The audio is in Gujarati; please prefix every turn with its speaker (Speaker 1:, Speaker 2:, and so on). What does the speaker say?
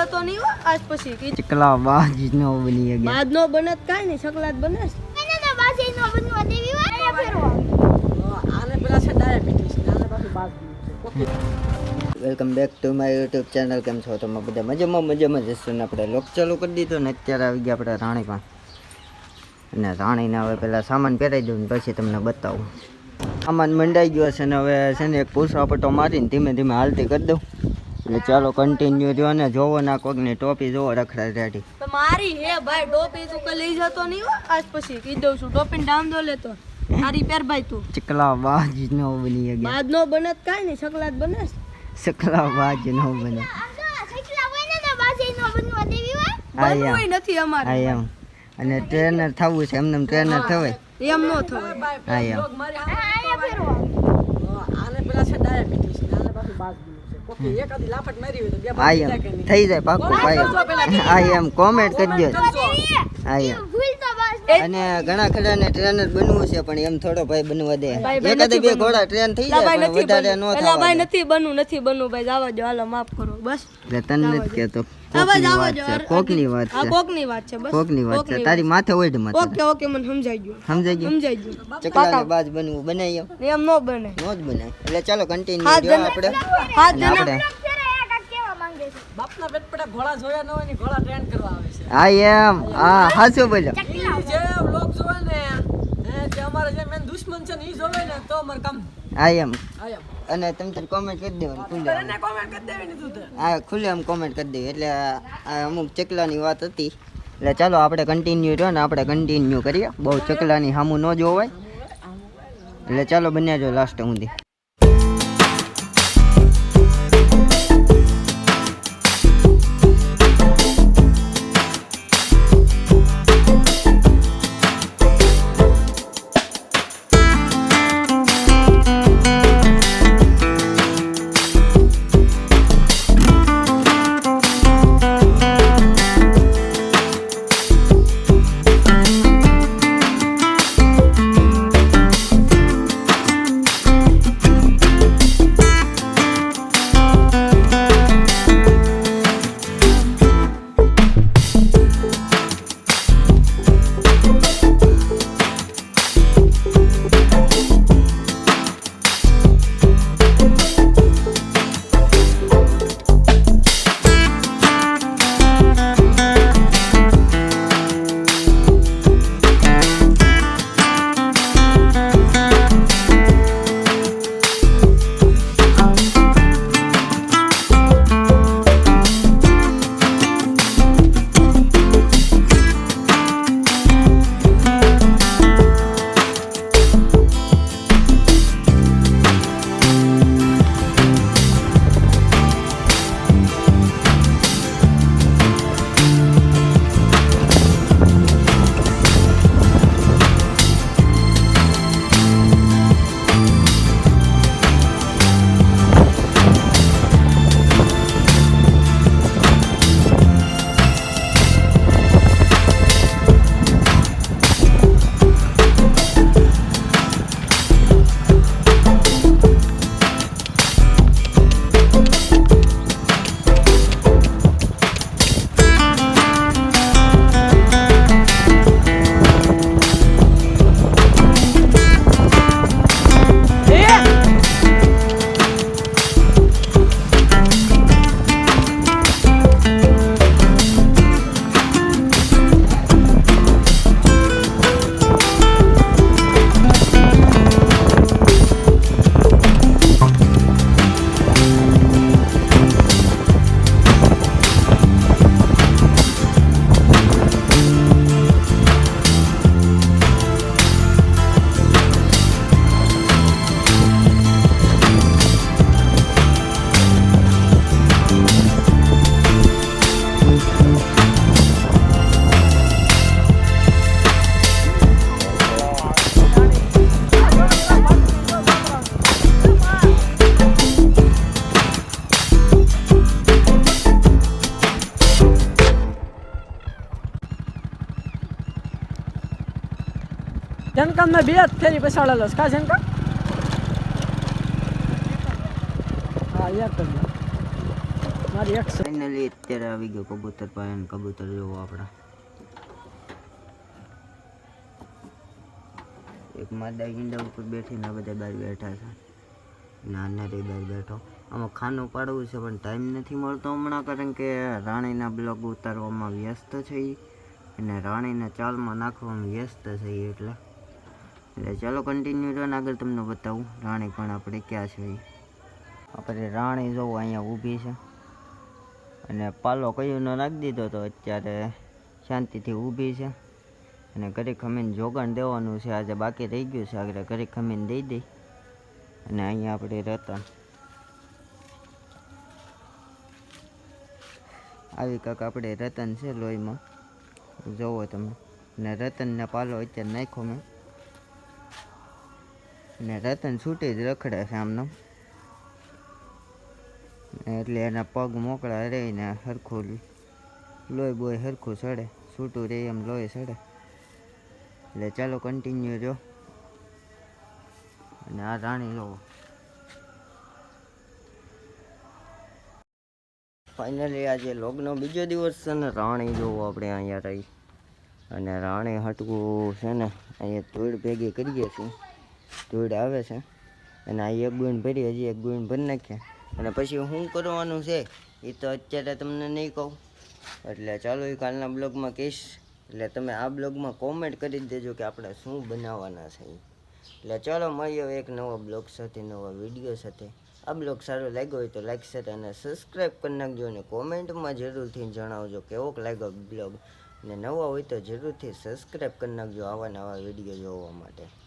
Speaker 1: જતો નહીં હો આજ પછી.
Speaker 2: ચકલા બાજ નો બની ગયા.
Speaker 1: બાજ નો બને તો કાઈ નહીં, ચકલા જ બને.
Speaker 3: એને તો બાજ નો બનવા દેવી હોય ફેરવા.
Speaker 1: આને પેલા છે ડાયાબિટીસ ને આને પાછું બાજ છે.
Speaker 2: Welcome back to my YouTube channel. કેમ છો તમે બધા? મજામાં જશો ને આપણે લોક ચાલુ કરી દીધો ને અત્યારે આવી ગયા આપણે રાણી પાસે. અને રાણીને હવે પહેલાં સામાન પહેરાવી દઉં ને પછી તમને બતાવું. સામાન મંડાઈ ગયો છે ને હવે છે ને એક પૂછવાપટ્ટો મારીને ધીમે ધીમે હાલતી કરી દઉં. એટલે ચાલો કન્ટિન્યુ રહ્યો ને જોવો ના કોકની ટોપી જોવો રખડા રેડી.
Speaker 1: તો મારી હે ભાઈ ટોપી તું કઈ લઈ જતો નહીં હો આજ પછી કહી દઉં છું. ટોપી ડામ દો લેતો તારી પેર ભાઈ તું.
Speaker 2: ચકલા બાજ નો બની ગયા.
Speaker 1: બાજ નો બને તો કાઈ નહીં, ચકલા જ બને.
Speaker 2: ચકલા બાજ નો બને.
Speaker 3: સકલા હોય ને તો બાજ નો બનવા દેવી હોય.
Speaker 1: બનવું નથી અમારે.
Speaker 2: હા એમ. અને ટ્રેનર થવું છે એમને ટ્રેનર થવાય
Speaker 1: એમ નો થવાય.
Speaker 2: હા એમ.
Speaker 3: આયા ફેરવા.
Speaker 1: આને પેલા છે ડાયાબિટીસ ને આને પાછું બાજ છે. ઓકે એક આધી લાફટ મારી હોય તો બે
Speaker 2: હા એમ થઈ જાય પાકું ભાઈ. હા એમ કોમેન્ટ કરજો. હા એમ.
Speaker 3: ભૂલ તો બાજ.
Speaker 2: અને ઘણા ખરાને ટ્રેનર બનવું છે પણ એમ થોડો ભાઈ બનવા દે. એકાદ બે ઘોડા ટ્રેન થઈ જાય પણ વધારે નો
Speaker 1: એલા
Speaker 2: થાય.
Speaker 1: ભાઈ નથી બનવું ભાઈ જાવા દો હાલો માફ કરો બસ.
Speaker 2: તને નથી કહેતો.
Speaker 1: કોકની
Speaker 2: વાત છે.
Speaker 1: કોકની વાત છે બસ.
Speaker 2: કોકની વાત છે. તારી માથે હોય ને માથે.
Speaker 1: ઓકે મને સમજાઈ ગયું.
Speaker 2: સમજાઈ ગયું. ચકલાને બાજ બનવું બનાવી
Speaker 1: એમ નો બને.
Speaker 2: નો જ બનાય. એટલે ચાલો કન્ટિન્યુ જો આપણે.
Speaker 1: હાથ
Speaker 2: અને આપણે
Speaker 3: કેવા માંગે છે.
Speaker 1: બાપના પેટ પડે ઘોડા જોયા ન હોય ને ઘોડા ટ્રેન કરવા આવે છે.
Speaker 2: હા એમ. હા હાચું બોલ્યો.
Speaker 1: જે વ્લોગ જોવે ને જે અમારા જે મેન દુશ્મન છે ને ઈ જોવે ને તો અમાર કામ.
Speaker 2: હા એમ.
Speaker 1: આયમ
Speaker 2: અને તમે તારી કોમેન્ટ કરી દેવાની ખુલ્લે.
Speaker 1: એને કોમેન્ટ કરી દેવી ને તું તો.
Speaker 2: હા ખુલ્લે આમ કોમેન્ટ કરી દેવી. એટલે આ અમુક ચકલાની વાત હતી. એટલે ચાલો આપણે કન્ટિન્યુ રહ્યો ને આપણે કન્ટિન્યુ કરીએ. બહુ ચકલાની સામું ન જોવાય. એટલે ચાલો બન્યા જો લાસ્ટ સુધી. જનકામ ના બે જ ફેરી પછાડેલો છે કા જનકામ. હા યાર તો ફાઇનલી અત્યારે આવી ગયો કબૂતર પાસે અને કબૂતર જોવો આપણા એક માદા ઈંડા ઉપર બેઠીને બધા બહાર બેઠા છે નાના રે બહાર બેઠો આમાં ખાનું પાડવું છે પણ ટાઈમ નથી મળતો હમણાં કારણ કે રાણીના બ્લોગ ઉતારવામાં વ્યસ્ત છે ઈ અને રાણીના ચાલમાં નાખવામાં વ્યસ્ત છે ઈ એટલે ચાલો કન્ટિન્યુ રહો ને આગળ તમને બતાવું રાણી પણ આપણે ક્યાં છે ઈ આપણે રાણી જોવો અહીંયા ઊભી છે અને પાલો કયું ન નાખી દીધો તો અત્યારે શાંતિથી ઊભી છે અને ઘરે ખમીને જોગાણ દેવાનું છે આજે બાકી રહી ગયું છે આગળ ઘરે ખમીને દઈ દઈ અને અહીંયા આપણે રતન આવી કાંક આપણે રતન છે લોહીમાં જોવો તમે ને રતનને પાલો અત્યારે નાખ્યો મેં ને રતન છૂટી જ રખડે છે આમનો એટલે એના પગ મોકળા રહીને સરખું લોહી બોય સરખું ચડે છૂટું રહે એમ લોહી ચડે એટલે ચાલો કન્ટિન્યુ જો અને આ રાણી જોવો ફાઇનલી આજે લોગનો બીજો દિવસ છે ને રાણી જોવો આપણે અહીંયા રહી અને રાણી હટવું છે ને અહીંયા ધૂળ ભેગી કરીએ છીએ ધૂળ આવે છે અને આ એક ગુણ ભરી હજી એક ગુણ ભરી નાખ્યા અને પછી શું કરવાનું છે એ તો અત્યારે તમને નહીં કહું એટલે ચાલો એ કાલના બ્લોગમાં કહીશ એટલે તમે આ બ્લોગમાં કોમેન્ટ કરી દેજો કે આપણે શું બનાવવાના છે એટલે ચાલો મળીએ એક નવો બ્લોગ સાથે નવા વિડીયો સાથે આ બ્લોગ સારો લાગ્યો હોય તો લાઈક શેર અને સબસ્ક્રાઈબ કરી નાખજો અને કોમેન્ટમાં જરૂરથી જણાવજો કેવોક લાગ્યો બ્લોગ અને નવા હોય તો જરૂરથી સબસ્ક્રાઈબ કરી નાખજો આવા નવા વિડીયો જોવા માટે